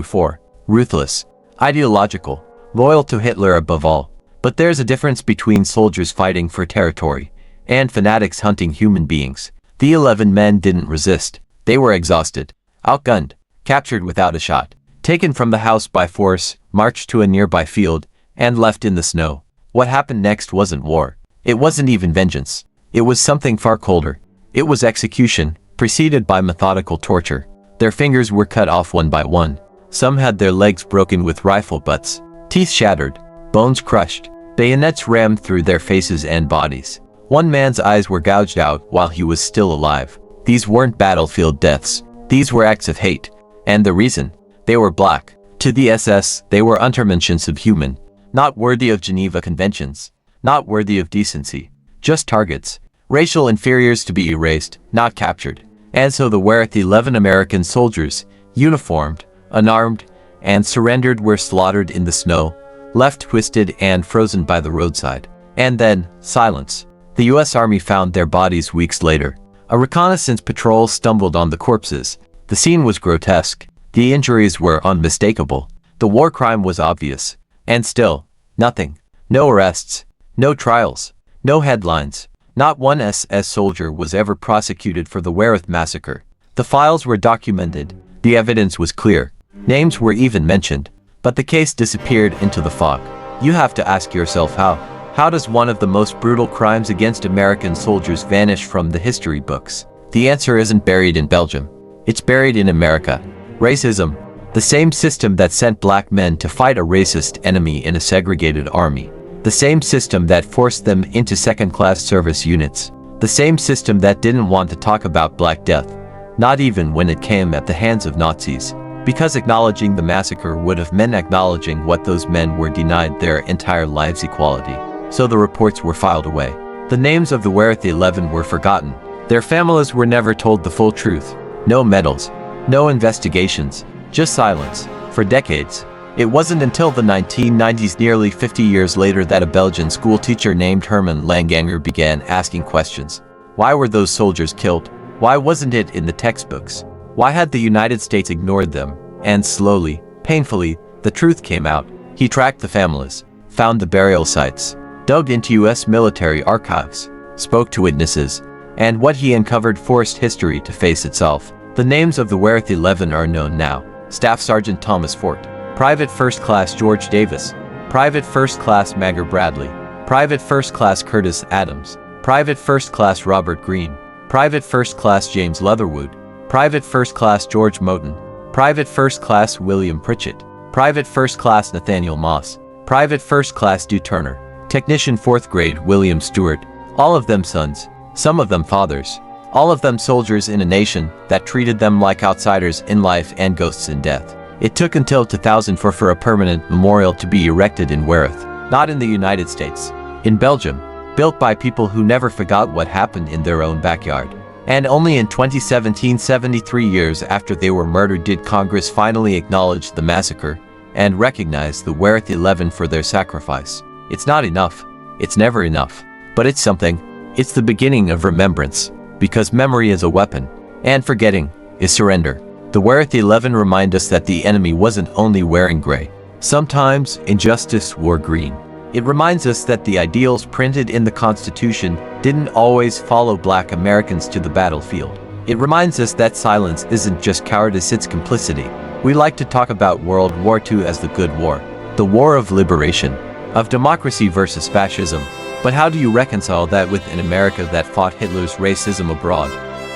before. Ruthless, ideological, loyal to Hitler above all. But there's a difference between soldiers fighting for territory and fanatics hunting human beings. The 11 men didn't resist. They were exhausted, outgunned, captured without a shot, taken from the house by force, marched to a nearby field, and left in the snow. What happened next wasn't war. It wasn't even vengeance. It was something far colder. It was execution, preceded by methodical torture. Their fingers were cut off one by one. Some had their legs broken with rifle butts, teeth shattered, bones crushed, bayonets rammed through their faces and bodies. One man's eyes were gouged out while he was still alive. These weren't battlefield deaths. These were acts of hate. And the reason? They were black. To the SS, they were Untermenschen of human, not worthy of Geneva Conventions, not worthy of decency, just targets, racial inferiors to be erased, not captured. And so the WWII 11 American soldiers, uniformed, unarmed, and surrendered, were slaughtered in the snow, left twisted and frozen by the roadside. And then, silence. The US Army found their bodies weeks later. A reconnaissance patrol stumbled on the corpses. The scene was grotesque. The injuries were unmistakable. The war crime was obvious. And still, nothing. No arrests. No trials. No headlines. Not one SS soldier was ever prosecuted for the WWII massacre. The files were documented. The evidence was clear. Names were even mentioned. But the case disappeared into the fog. You have to ask yourself how. How does one of the most brutal crimes against American soldiers vanish from the history books? The answer isn't buried in Belgium. It's buried in America. Racism. The same system that sent black men to fight a racist enemy in a segregated army. The same system that forced them into second-class service units. The same system that didn't want to talk about Black Death, not even when it came at the hands of Nazis. Because acknowledging the massacre would have meant acknowledging what those men were denied their entire lives: equality. So the reports were filed away. The names of the WWII 11 were forgotten. Their families were never told the full truth. No medals. No investigations. Just silence. For decades. It wasn't until the 1990s, nearly 50 years later, that a Belgian schoolteacher named Herman Langanger began asking questions. Why were those soldiers killed? Why wasn't it in the textbooks? Why had the United States ignored them? And slowly, painfully, the truth came out. He tracked the families, found the burial sites, dug into US military archives, spoke to witnesses, and what he uncovered forced history to face itself. The names of the WWII 11 are known now. Staff Sergeant Thomas Fort, Private First Class George Davis, Private First Class Magger Bradley, Private First Class Curtis Adams, Private First Class Robert Green, Private First Class James Leatherwood, Private First Class George Moten, Private First Class William Pritchett, Private First Class Nathaniel Moss, Private First Class Dew Turner, Technician 4th Grade William Stewart, all of them sons, some of them fathers, all of them soldiers in a nation that treated them like outsiders in life and ghosts in death. It took until 2004 for a permanent memorial to be erected in WWII, not in the United States, in Belgium, built by people who never forgot what happened in their own backyard. And only in 2017, 73 years after they were murdered, did Congress finally acknowledge the massacre and recognize the WWII 11 for their sacrifice. It's not enough. It's never enough. But it's something. It's the beginning of remembrance, because memory is a weapon, and forgetting is surrender. The WWII 11 remind us that the enemy wasn't only wearing gray. Sometimes injustice wore green. It reminds us that the ideals printed in the Constitution didn't always follow black Americans to the battlefield. It reminds us that silence isn't just cowardice, it's complicity. We like to talk about World War II as the good war, the war of liberation, of democracy versus fascism. But how do you reconcile that with an America that fought Hitler's racism abroad,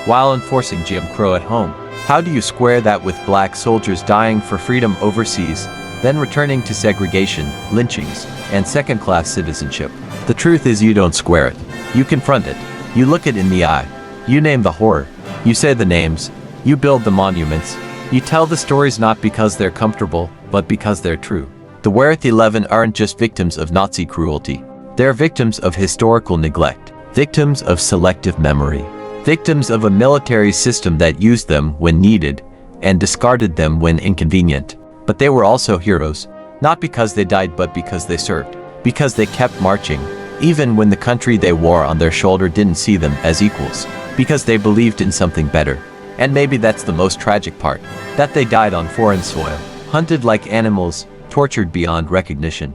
while enforcing Jim Crow at home? How do you square that with black soldiers dying for freedom overseas, then returning to segregation, lynchings, and second-class citizenship? The truth is, you don't square it. You confront it. You look it in the eye. You name the horror. You say the names. You build the monuments. You tell the stories not because they're comfortable, but because they're true. The WWII 11 aren't just victims of Nazi cruelty. They're victims of historical neglect, victims of selective memory, victims of a military system that used them when needed and discarded them when inconvenient. But they were also heroes, not because they died but because they served, because they kept marching, even when the country they wore on their shoulder didn't see them as equals, because they believed in something better. And maybe that's the most tragic part, that they died on foreign soil, hunted like animals, tortured beyond recognition,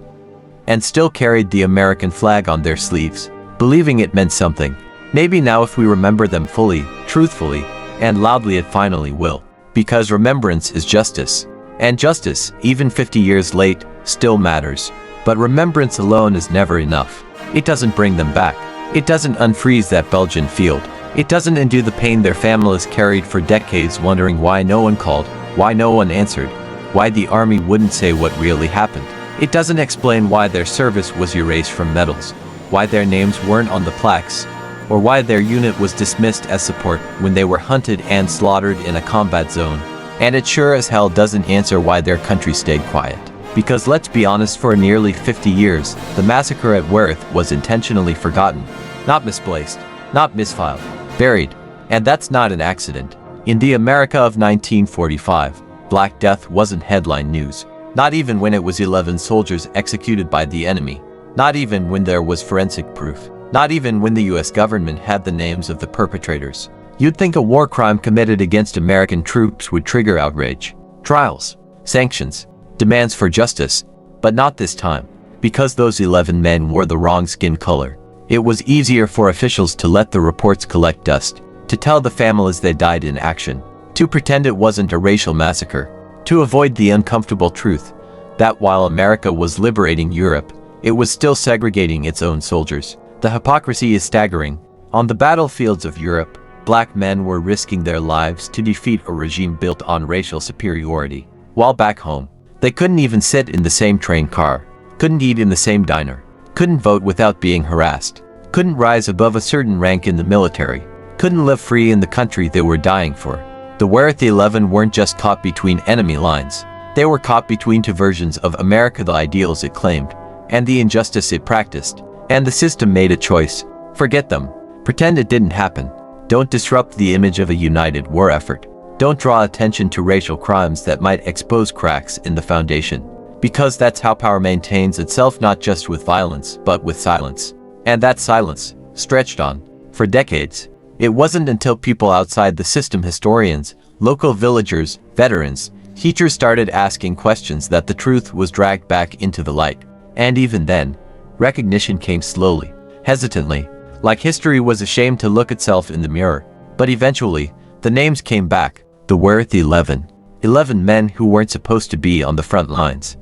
and still carried the American flag on their sleeves, believing it meant something. Maybe now if we remember them fully, truthfully, and loudly, it finally will. Because remembrance is justice. And justice, even 50 years late, still matters. But remembrance alone is never enough. It doesn't bring them back. It doesn't unfreeze that Belgian field. It doesn't undo the pain their families carried for decades, wondering why no one called, why no one answered, why the army wouldn't say what really happened. It doesn't explain why their service was erased from medals, why their names weren't on the plaques, or why their unit was dismissed as support when they were hunted and slaughtered in a combat zone. And it sure as hell doesn't answer why their country stayed quiet. Because let's be honest, for nearly 50 years, the massacre at WWII was intentionally forgotten, not misplaced, not misfiled, buried. And that's not an accident. In the America of 1945, Black Death wasn't headline news. Not even when it was 11 soldiers executed by the enemy. Not even when there was forensic proof. Not even when the US government had the names of the perpetrators. You'd think a war crime committed against American troops would trigger outrage, trials, sanctions, demands for justice, but not this time. Because those 11 men wore the wrong skin color. It was easier for officials to let the reports collect dust, to tell the families they died in action, to pretend it wasn't a racial massacre, to avoid the uncomfortable truth that while America was liberating Europe, it was still segregating its own soldiers. The hypocrisy is staggering. On the battlefields of Europe, black men were risking their lives to defeat a regime built on racial superiority. While back home, they couldn't even sit in the same train car, couldn't eat in the same diner, couldn't vote without being harassed, couldn't rise above a certain rank in the military, couldn't live free in the country they were dying for. The WWII 11 weren't just caught between enemy lines. They were caught between two versions of America, the ideals it claimed, and the injustice it practiced. And the system made a choice. Forget them. Pretend it didn't happen. Don't disrupt the image of a united war effort. Don't draw attention to racial crimes that might expose cracks in the foundation. Because that's how power maintains itself, not just with violence, but with silence. And that silence stretched on for decades. It wasn't until people outside the system, historians, local villagers, veterans, teachers started asking questions that the truth was dragged back into the light. And even then, recognition came slowly, hesitantly, like history was ashamed to look itself in the mirror. But eventually, the names came back. The WWII 11. 11 men who weren't supposed to be on the front lines,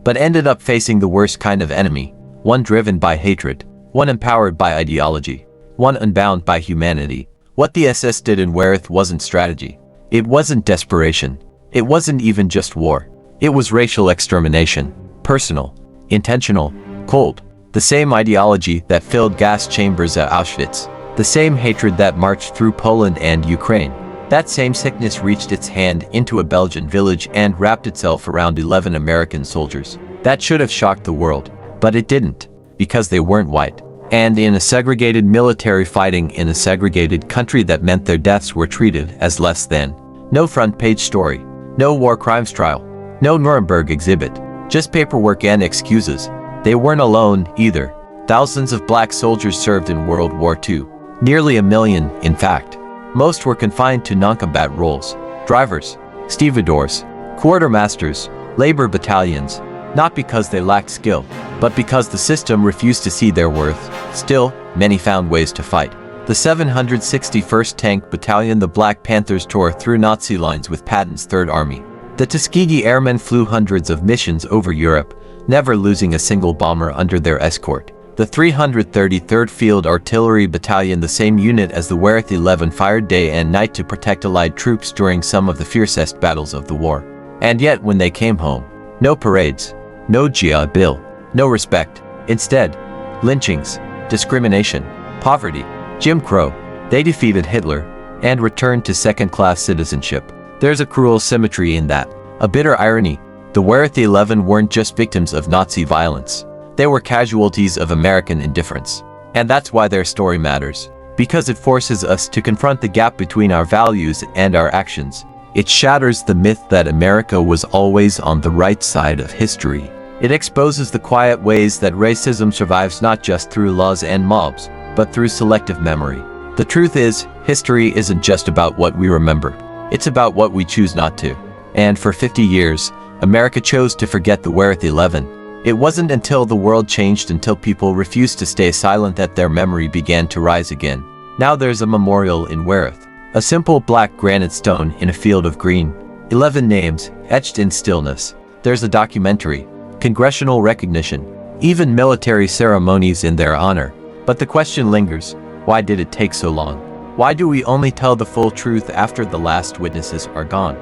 but ended up facing the worst kind of enemy. One driven by hatred, one empowered by ideology, one unbound by humanity. What the SS did in WWII wasn't strategy. It wasn't desperation. It wasn't even just war. It was racial extermination. Personal, intentional, cold. The same ideology that filled gas chambers at Auschwitz. The same hatred that marched through Poland and Ukraine. That same sickness reached its hand into a Belgian village and wrapped itself around 11 American soldiers. That should have shocked the world, but it didn't, because they weren't white. And in a segregated military fighting in a segregated country, that meant their deaths were treated as less than. No front page story, no war crimes trial, no Nuremberg exhibit, just paperwork and excuses. They weren't alone either. Thousands of black soldiers served in World War II. Nearly 1 million, in fact. Most were confined to non-combat roles. Drivers, stevedores, quartermasters, labor battalions. Not because they lacked skill, but because the system refused to see their worth. Still, many found ways to fight. The 761st Tank Battalion, the Black Panthers, tore through Nazi lines with Patton's Third Army. The Tuskegee Airmen flew hundreds of missions over Europe, never losing a single bomber under their escort. The 333rd Field Artillery Battalion, the same unit as the WWII 11, fired day and night to protect Allied troops during some of the fiercest battles of the war. And yet when they came home, no parades, no GI Bill, no respect. Instead, lynchings, discrimination, poverty, Jim Crow. They defeated Hitler and returned to second-class citizenship. There's a cruel symmetry in that, a bitter irony. The WWII 11 weren't just victims of Nazi violence. They were casualties of American indifference. And that's why their story matters. Because it forces us to confront the gap between our values and our actions. It shatters the myth that America was always on the right side of history. It exposes the quiet ways that racism survives, not just through laws and mobs, but through selective memory. The truth is, history isn't just about what we remember. It's about what we choose not to. And for 50 years, America chose to forget the WWII 11. It wasn't until the world changed, until people refused to stay silent, that their memory began to rise again. Now there's a memorial in WWII. A simple black granite stone in a field of green. 11 names, etched in stillness. There's a documentary, congressional recognition, even military ceremonies in their honor. But the question lingers, why did it take so long? Why do we only tell the full truth after the last witnesses are gone?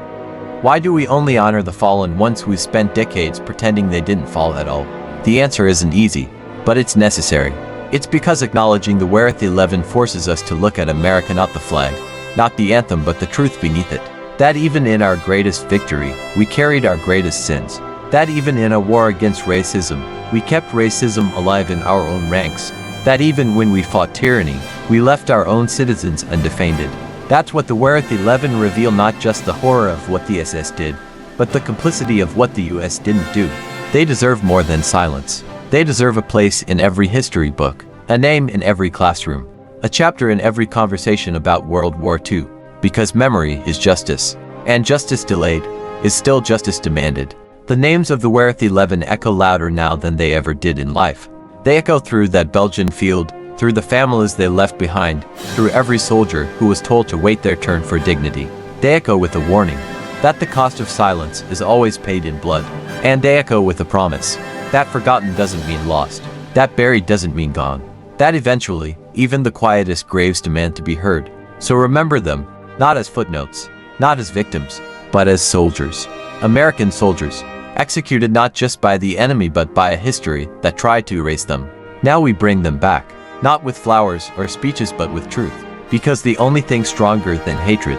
Why do we only honor the fallen once we've spent decades pretending they didn't fall at all? The answer isn't easy, but it's necessary. It's because acknowledging the WWII 11 forces us to look at America, not the flag, not the anthem, but the truth beneath it. That even in our greatest victory, we carried our greatest sins. That even in a war against racism, we kept racism alive in our own ranks. That even when we fought tyranny, we left our own citizens undefended. That's what the WWII 11 reveal, not just the horror of what the SS did, but the complicity of what the US didn't do. They deserve more than silence. They deserve a place in every history book, a name in every classroom, a chapter in every conversation about World War II. Because memory is justice, and justice delayed is still justice demanded. The names of the WWII 11 echo louder now than they ever did in life. They echo through that Belgian field, through the families they left behind, through every soldier who was told to wait their turn for dignity. They echo with a warning that the cost of silence is always paid in blood. And they echo with a promise that forgotten doesn't mean lost, that buried doesn't mean gone, that eventually, even the quietest graves demand to be heard. So remember them, not as footnotes, not as victims, but as soldiers. American soldiers, executed not just by the enemy but by a history that tried to erase them. Now we bring them back, not with flowers or speeches but with truth. Because the only thing stronger than hatred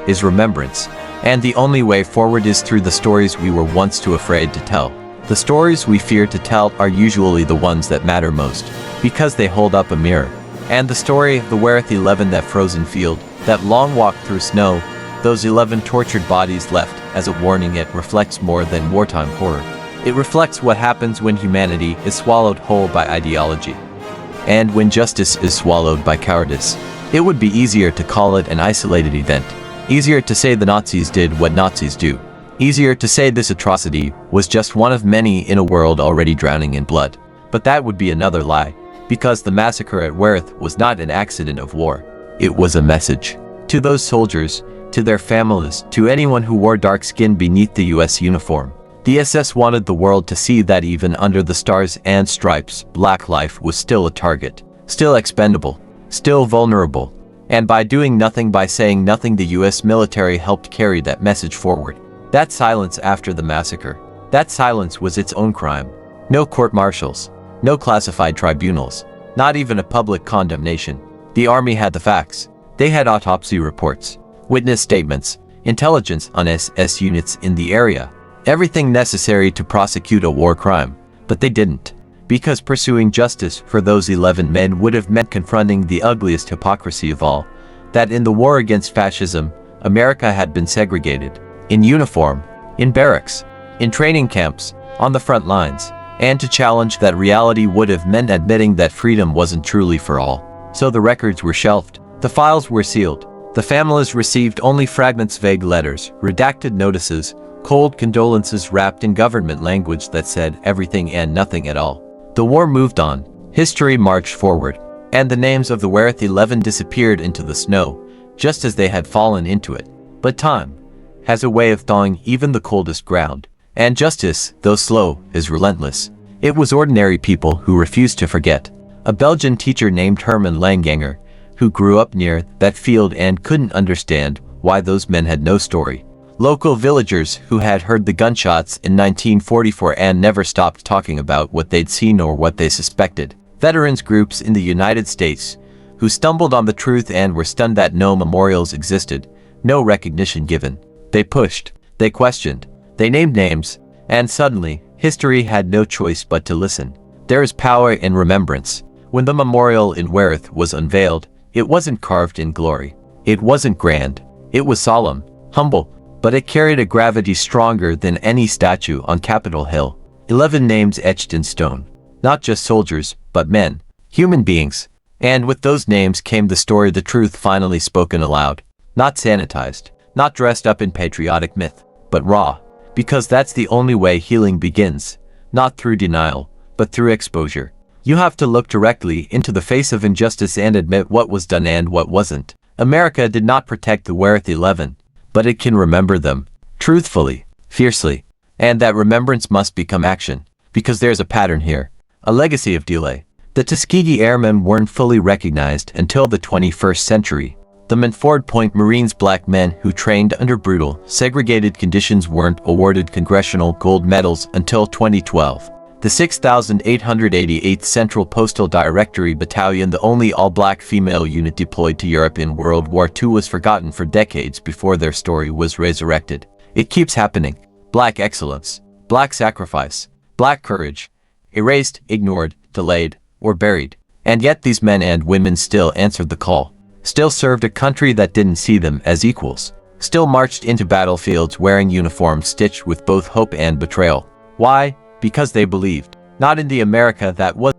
is remembrance. And the only way forward is through the stories we were once too afraid to tell. The stories we fear to tell are usually the ones that matter most, because they hold up a mirror. And the story of the WWII 11, that frozen field, that long walk through snow, those 11 tortured bodies left as a warning, it reflects more than wartime horror. It reflects what happens when humanity is swallowed whole by ideology. And when justice is swallowed by cowardice. It would be easier to call it an isolated event. Easier to say the Nazis did what Nazis do. Easier to say this atrocity was just one of many in a world already drowning in blood. But that would be another lie. Because the massacre at WWII was not an accident of war. It was a message. To those soldiers, to their families, to anyone who wore dark skin beneath the US uniform. The SS wanted the world to see that even under the stars and stripes, black life was still a target. Still expendable. Still vulnerable. And by doing nothing, by saying nothing, the US military helped carry that message forward. That silence after the massacre. That silence was its own crime. No court-martials. No classified tribunals. Not even a public condemnation. The army had the facts. They had autopsy reports, witness statements, intelligence on SS units in the area. Everything necessary to prosecute a war crime. But they didn't. Because pursuing justice for those 11 men would have meant confronting the ugliest hypocrisy of all. That in the war against fascism, America had been segregated. In uniform, in barracks, in training camps, on the front lines. And to challenge that reality would have meant admitting that freedom wasn't truly for all. So the records were shelved. The files were sealed. The families received only fragments, vague letters, redacted notices, cold condolences wrapped in government language that said everything and nothing at all. The war moved on. History marched forward. And the names of the WWII 11 disappeared into the snow, just as they had fallen into it. But time has a way of thawing even the coldest ground. And justice, though slow, is relentless. It was ordinary people who refused to forget. A Belgian teacher named Herman Langanger, who grew up near that field and couldn't understand why those men had no story. Local villagers who had heard the gunshots in 1944 and never stopped talking about what they'd seen or what they suspected. Veterans groups in the United States who stumbled on the truth and were stunned that no memorials existed, no recognition given. They pushed, they questioned, they named names, and suddenly, history had no choice but to listen. There is power in remembrance. When the memorial in WWII was unveiled, it wasn't carved in glory. It wasn't grand. It was solemn, humble, but it carried a gravity stronger than any statue on Capitol Hill. 11 names etched in stone. Not just soldiers, but men, human beings. And with those names came the story, the truth finally spoken aloud. Not sanitized, not dressed up in patriotic myth, but raw, Because that's the only way healing begins, not through denial, but through exposure. You have to look directly into the face of injustice and admit what was done and what wasn't. America did not protect the WWII, but it can remember them, truthfully, fiercely. And that remembrance must become action, because there's a pattern here, a legacy of delay. The Tuskegee Airmen weren't fully recognized until the 21st century. The Manford Point Marines, black men who trained under brutal, segregated conditions, weren't awarded congressional gold medals until 2012. The 6,888th Central Postal Directory Battalion, the only all-black female unit deployed to Europe in World War II, was forgotten for decades before their story was resurrected. It keeps happening. Black excellence, black sacrifice, black courage, erased, ignored, delayed, or buried. And yet these men and women still answered the call, still served a country that didn't see them as equals, still marched into battlefields wearing uniforms stitched with both hope and betrayal. Why? Because they believed, not in the America that was